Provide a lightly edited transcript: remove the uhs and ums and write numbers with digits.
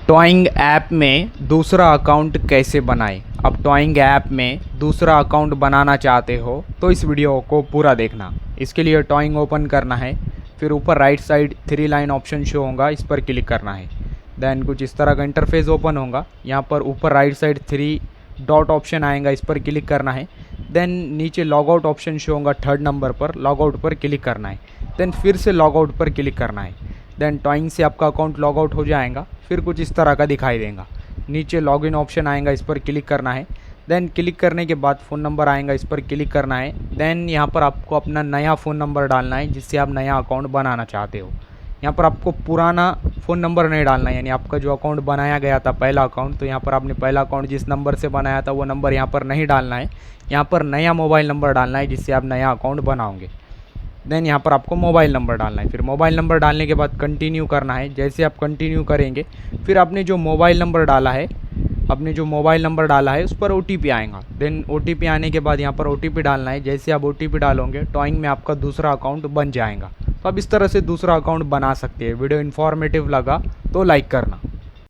Toing app में दूसरा account कैसे बनाएं। अब टॉइंग ऐप में दूसरा अकाउंट बनाना चाहते हो तो इस वीडियो को पूरा देखना। इसके लिए टॉइंग ओपन करना है, फिर ऊपर right side 3 line option show होगा, इस पर क्लिक करना है। देन कुछ इस तरह का इंटरफेस ओपन होगा। यहाँ पर ऊपर राइट साइड 3 डॉट ऑप्शन आएगा, इस पर क्लिक करना है। देन नीचे लॉगआउट ऑप्शन शो होगा 3rd नंबर पर, लॉगआउट पर क्लिक करना है। देन फिर से लॉगआउट पर क्लिक करना है। देन टॉइंग से आपका अकाउंट लॉगआउट हो जाएगा। फिर कुछ इस तरह का दिखाई देगा। नीचे लॉगिन ऑप्शन आएगा, इस पर क्लिक करना है। देन क्लिक करने के बाद फ़ोन नंबर आएगा, इस पर क्लिक करना है। देन यहाँ पर आपको अपना नया फ़ोन नंबर डालना है जिससे आप नया अकाउंट बनाना चाहते हो। यहाँ पर आपको पुराना फ़ोन नंबर नहीं डालना है, यानी आपका जो अकाउंट बनाया गया था पहला अकाउंट, तो यहाँ पर आपने पहला अकाउंट जिस नंबर से बनाया था वो नंबर यहाँ पर नहीं डालना है। यहाँ पर नया मोबाइल नंबर डालना है जिससे आप नया अकाउंट बनाओगे। देन यहाँ पर आपको मोबाइल नंबर डालना है। फिर मोबाइल नंबर डालने के बाद कंटिन्यू करना है। जैसे आप कंटिन्यू करेंगे फिर आपने जो मोबाइल नंबर डाला है उस पर OTP आएगा। देन OTP आने के बाद यहाँ पर OTP डालना है। जैसे आप OTP डालोगे टॉइंग में आपका दूसरा अकाउंट बन जाएगा। तो आप इस तरह से दूसरा अकाउंट बना सकते हैं। वीडियो इन्फॉर्मेटिव लगा तो लाइक करना।